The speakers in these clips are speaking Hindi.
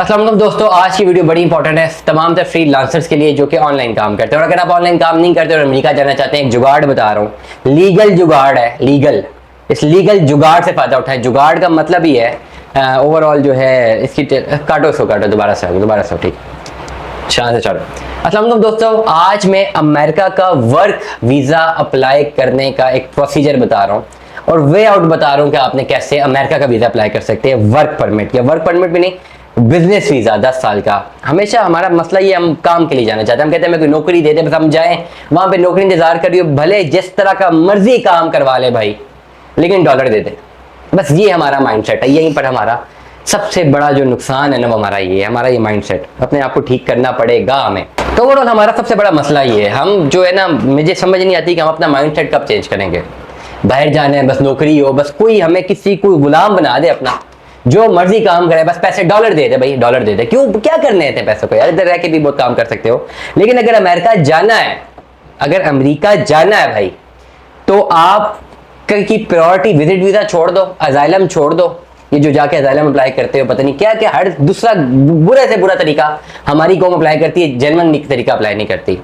अस्सलाम वालेकुम दोस्तों, आज की वीडियो बड़ी इंपॉर्टेंट है तमाम तरह फ्रीलांसर्स के लिए जो कि ऑनलाइन काम करते हैं। और अगर आप ऑनलाइन काम नहीं करते और अमेरिका जाना चाहते हैं, एक जुगाड़ बता रहा हूँ, लीगल जुगाड़ है। लीगल, इस लीगल जुगाड़ से फायदा उठाएं। जुगाड़ का मतलब ही है ओवरऑल जो है इसकी काटो दोबारा से ठीक शान से चलो। अस्सलाम वालेकुम दोस्तों, आज मैं अमेरिका का वर्क वीज़ा अप्लाई करने का एक प्रोसीजर बता रहा हूँ और वे आउट बता रहा हूँ कि आपने कैसे अमेरिका का वीज़ा अप्लाई कर सकते हैं। वर्क परमिट या वर्क परमिट भी नहीं, बिजनेस वीज़ा 10 साल का। हमेशा हमारा मसला ये, हम काम के लिए जाना चाहते हैं। हम कहते हैं मैं कोई नौकरी दे दे, बस हम जाएं वहाँ पे नौकरी इंतजार करिए, भले जिस तरह का मर्जी काम करवा ले भाई, लेकिन डॉलर दे दे। बस ये हमारा माइंडसेट है। यहीं पर हमारा सबसे बड़ा जो नुकसान है ना, वो हमारा ये है, हमारा ये माइंडसेट अपने आप को ठीक करना पड़ेगा हमें। तो ओवरऑल हमारा सबसे बड़ा मसला ये है, हम जो है ना, मुझे समझ नहीं आती कि हम अपना माइंडसेट कब चेंज करेंगे। बाहर जाना है, बस नौकरी हो, बस कोई हमें किसी को गुलाम बना दे, अपना जो मर्जी काम करे, बस पैसे डॉलर दे दे भाई, डॉलर दे दे। क्यों, क्या करने थे पैसों को यार, इधर रह के भी बहुत काम कर सकते हो। लेकिन अगर अमेरिका जाना है, अगर अमेरिका जाना है भाई, तो आप की प्रायोरिटी विजिट वीजा छोड़ दो, अजाइलम छोड़ दो। ये जो जाके अजाइलम अप्लाई करते हो, पता नहीं क्या क्या हर दूसरा बुरे से बुरा तरीका हमारी कौम अप्लाई करती है, जेन्युइन तरीका अप्लाई नहीं करती।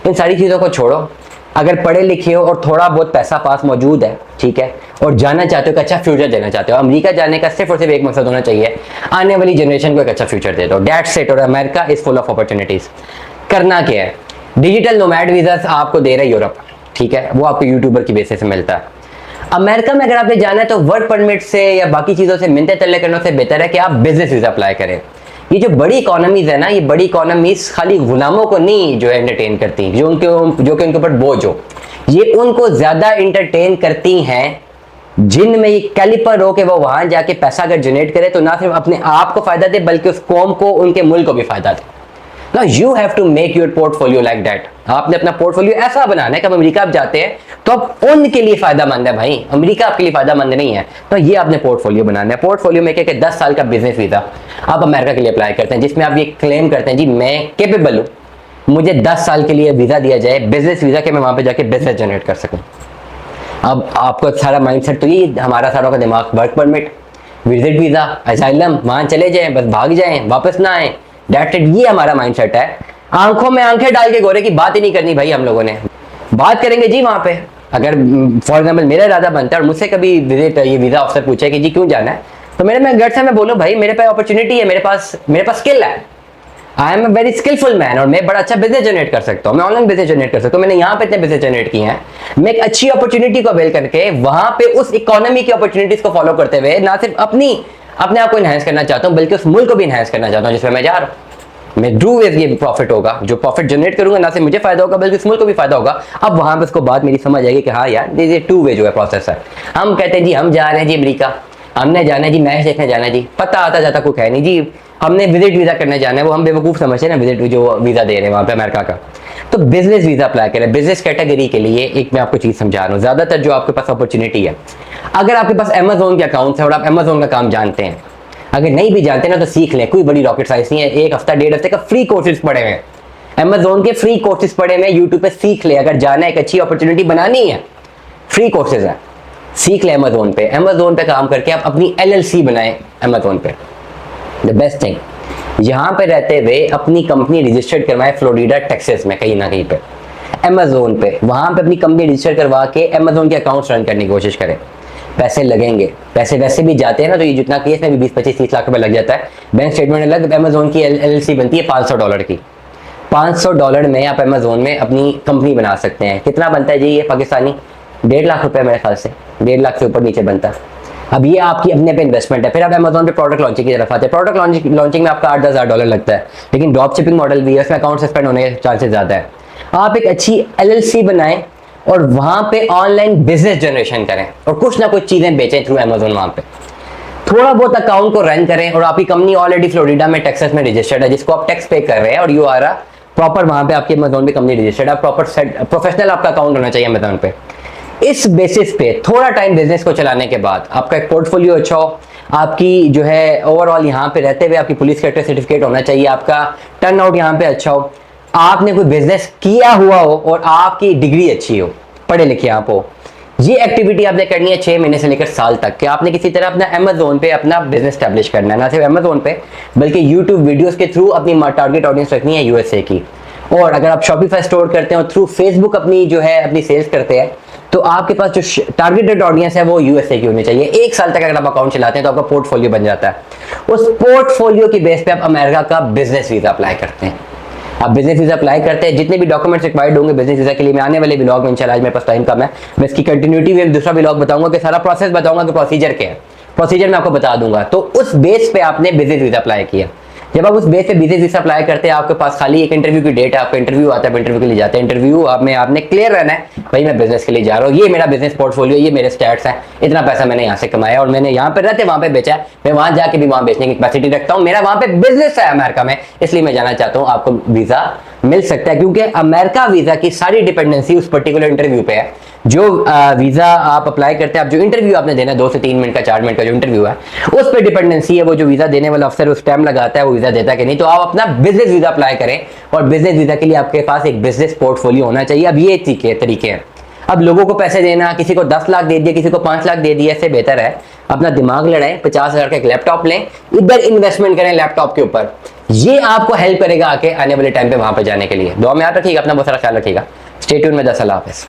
इन सारी चीज़ों को छोड़ो। अगर पढ़े लिखे हो और थोड़ा बहुत पैसा पास मौजूद है, ठीक है, और जाना चाहते हो, एक अच्छा फ्यूचर देना चाहते हो, अमेरिका जाने का सिर्फ और सिर्फ एक मकसद होना चाहिए, आने वाली जनरेशन को एक अच्छा फ्यूचर दे दो। That's it. और America is full of opportunities. करना क्या है, डिजिटल नोमैड वीजा आपको दे रहा है यूरोप, ठीक है, वो आपको यूट्यूबर की बेसिस से मिलता है। अमेरिका में अगर आपने जाना है तो वर्क परमिट से या बाकी चीज़ों से मिलते तल्ले करने से बेहतर है कि आप बिजनेस वीजा अप्लाई करें। ये जो बड़ी इकोनॉमीज है ना, ये बड़ी इकोनॉमीज खाली गुलामों को नहीं जो है एंटरटेन करती, जो कि उनके ऊपर बोझ हो, ये उनको ज्यादा एंटरटेन करती हैं जिनमें ये कैलिपर हो कि वो वहां जाके पैसा अगर जनरेट करे तो ना सिर्फ अपने आप को फायदा दे, बल्कि उस कौम को, उनके मुल्क को भी फायदा दे। Now you have to make your portfolio like that। आपने अपना पोर्टफोलियो ऐसा बनाना है कि अमेरिका आप जाते हैं तो आप उनके लिए फायदामंद है भाई, अमेरिका आपके लिए फायदामंद नहीं है। तो ये आपने पोर्टफोलियो बनाना है। पोर्टफोलियो में क्या 10 साल का बिजनेस वीजा आप अमेरिका के लिए अप्लाई करते हैं, जिसमें आप ये क्लेम करते हैं जी मैं केपेबल हूँ, मुझे 10 साल के लिए वीजा दिया जाए, बिजनेस वीजा, के मैं वहां पे जाके बिजनेस जनरेट कर सकूं। अब आपको सारा माइंडसेट तो ये, हमारा सारा का दिमाग work permit, visit visa, asylum, वहां चले जाएं, बस भाग जाएं, वापस ना आए, दैट्स इट। ये हमारा माइंडसेट है। आंखों में आंखें डाल के गोरे की बात ही नहीं करनी भाई। हम लोगों ने बात करेंगे जी वहां पे। अगर फॉर एग्जांपल मेरा इरादा बनता है और मुझसे कभी विजिट ये वीजा ऑफिसर पूछे कि जी क्यों जाना है, तो मैं गट से मैं बोलूं भाई मेरे पास अपॉर्चुनिटी है, मेरे पास स्किल है, I am a very skilful man, और मैं बड़ा अच्छा बिजनेस जनरेट कर सकता हूँ, मैं ऑनलाइन बिजनेस जनरेट कर सकता हूँ, मैंने यहाँ पे इतने बिजनेस जनरेट किए हैं। मैं एक अच्छी अपॉर्चुनिटी को अवेल करके वहां पे उस इकोनॉमी की अपॉर्चुनिटीज को फॉलो करते हुए ना सिर्फ अपने आप को इनहेंस करना चाहता हूँ, बल्कि उस मुल्क को भी इनहेंस करना चाहता हूँ जिसमें मैं जा रहा हूँ। मैं डू वेज ये प्रॉफिट होगा, जो प्रॉफिट जनरेट करूंगा ना सिर्फ मुझे फायदा होगा बल्कि इस मुल्क को भी फायदा होगा। अब वहां पे उसको बात मेरी समझ आएगी कि हाँ यार ये टू वे जो है प्रोसेस है। हम कहते हैं जी हम जा रहे हैं जी अमेरिका, हमने जाना है जी मैच देखने जाना है जी, पता आता जाता कुछ है नहीं जी, हमने विजिट वीजा करने जाना है, वो हम बेवकूफ समझते हैं ना विजिट जो वीजा दे रहे हैं वहां पे अमेरिका का। तो बिजनेस वीजा अप्लाई करें। बिजनेस कैटेगरी के लिए एक मैं आपको चीज समझा रहा हूँ, ज्यादातर जो आपके पास अपॉर्चुनिटी है, अगर आपके पास अमेजोन के अकाउंट है और आप अमेजोन का काम जानते हैं, अगर नहीं भी जानते ना तो सीख लें, कोई बड़ी रॉकेट साइंस नहीं है। एक हफ्ता 1.5 हफ्ते का फ्री कोर्सेज पड़े हुए हैं, अमेजोन के फ्री कोर्सेज पड़े हुए हैं, यूट्यूब पे सीख ले। अगर जाना है, एक अच्छी अपॉर्चुनिटी बनानी है, फ्री कोर्सेज है, सीख ले अमेजोन पे। अमेजोन पे काम करके आप अपनी LLC बनाएं अमेजोन पे, द बेस्ट थिंग। यहाँ पे रहते हुए अपनी कंपनी रजिस्टर्ड करवाएं फ्लोरिडा टेक्सास में कहीं ना कहीं पे, अमेजोन पे, वहां पे अपनी कंपनी रजिस्टर करवा के अमेजोन के अकाउंट्स रन करने की कोशिश करें। पैसे लगेंगे, पैसे वैसे भी जाते हैं ना, तो ये जितना केस में भी 20-25-30 लाख रुपए लग जाता है। बैंक स्टेटमेंट अलग, अमेजोन की LLC बनती है $500 की। $500 में आप अमेजोन में अपनी कंपनी बना सकते हैं। कितना बनता है जी ये पाकिस्तानी? 1.5 लाख रुपए मेरे ख्याल से, 1.5 लाख से ऊपर नीचे बनता है। अब ये आपकी अपने पे इन्वेस्टमेंट है। फिर आप अमेजोन पे प्रोडक्ट लॉन्चिंग की तरफ आते हैं। प्रोडक्ट लॉन्चिंग में आपका $8-10 लगता है, लेकिन ड्रॉप शिपिंग मॉडल भी है, उसमें अकाउंट सस्पेंड होने के चांसेस ज्यादा है। आप एक अच्छी LLC बनाएं और वहां पे ऑनलाइन बिजनेस जनरेशन करें और कुछ ना कुछ चीजें बेचें थ्रू अमेजोन। वहां पे थोड़ा बहुत अकाउंट को रन करें और आपकी कंपनी ऑलरेडी फ्लोरिडा में टेक्सास में रजिस्टर्ड है, जिसको आप टैक्स पे कर रहे हैं, और यू आर प्रॉपर वहां पे आपकी अमेजोन पे कंपनी रजिस्टर्ड है, प्रॉपर प्रोफेशनल आपका अकाउंट होना चाहिए अमेजोन पे। इस बेसिस पे थोड़ा टाइम बिजनेस को चलाने के बाद आपका एक पोर्टफोलियो अच्छा हो, आपकी जो है ओवरऑल यहाँ पे रहते हुए आपकी पुलिस कैरेक्टर सर्टिफिकेट होना चाहिए, आपका टर्न आउट यहाँ पे अच्छा हो, आपने कोई बिजनेस किया हुआ हो और आपकी डिग्री अच्छी हो, पढ़े लिखे आप हो, ये एक्टिविटी आपने करनी है 6 महीने से लेकर साल तक कि आपने किसी तरह अपना Amazon पे अपना बिजनेस स्टैब्लिश करना है, ना सिर्फ Amazon पे बल्कि YouTube वीडियोस के थ्रू अपनी टारगेट ऑडियंस रखनी है यूएसए की। और अगर आप Shopify स्टोर करते हो थ्रू फेसबुक अपनी जो है अपनी सेल्स करते हैं तो आपके पास जो टारगेटेड ऑडियंस है वो यूएसए की होनी चाहिए। 1 साल तक अगर आप अकाउंट चलाते हैं तो आपका पोर्टफोलियो बन जाता है। उस पोर्टफोलियो की बेस पे आप अमेरिका का बिजनेस वीजा अप्लाई करते हैं। आप बिजनेस वीजा अप्लाई करते हैं, जितने भी डॉक्यूमेंट्स रिक्वायर्ड होंगे बिजनेस वीजा के लिए, मैं आने वाले ब्लॉग में इंशाल्लाह, आज मेरे पास टाइम कम है, मैं इसकी कंटिन्यूटी में दूसरा ब्लॉग बताऊंगा कि सारा प्रोसेस बताऊंगा कि प्रोसीजर क्या है, प्रोसीजर मैं आपको बता दूंगा। तो उस बेस पे आपने बिजनेस वीजा अप्लाई किया। जब आप उस बेस पे बिजनेस वीजा अप्लाई करते हैं आपके पास खाली एक इंटरव्यू की डेट है, आपका इंटरव्यू आता है, इंटरव्यू के लिए जाते हैं, इंटरव्यू में आपने क्लियर रहना है भाई मैं बिजनेस के लिए जा रहा हूँ, ये मेरा बिजनेस पोर्टफोलियो, ये मेरे स्टैट्स हैं, इतना पैसा मैंने यहाँ से कमाया और मैंने यहाँ पे रहते वहाँ पे बेचा है, मैं वहाँ जाके भी वहाँ बेचने की कैपेसिटी रखता हूँ, मेरा वहाँ पे बिजनेस है अमेरिका में, इसलिए मैं जाना चाहता हूँ। आपको वीजा मिल सकता है क्योंकि अमेरिका वीजा की सारी डिपेंडेंसी उस पर्टिकुलर इंटरव्यू पे है। जो वीजा आप अप्लाई करते हैं, आप जो इंटरव्यू आपने देना है 2 से 3 मिनट का 4 मिनट का जो इंटरव्यू है उस पर डिपेंडेंसी है, वो जो वीजा देने वाला अफसर उस टाइम लगाता है वो वीजा देता है कि नहीं। तो आप अपना बिजनेस वीजा अप्लाई करें और बिजनेस वीजा के लिए आपके पास एक बिजनेस पोर्टफोलियो होना चाहिए। अब ये तरीके हैं। अब लोगों को पैसे देना, किसी को 10 लाख दे दिया, किसी को 5 लाख दे दिया, इससे बेहतर है अपना दिमाग लड़ाएं, 50,000 का एक लैपटॉप लें, इधर इन्वेस्टमेंट करें लैपटॉप के ऊपर। ये आपको हेल्प करेगा आके आने वाले टाइम पे वहां पे जाने के लिए। दुआ में याद रखिएगा, अपना बहुत सारा ख्याल रखिएगा। स्टे ट्यून में 10 अल्लाह हाफिज़।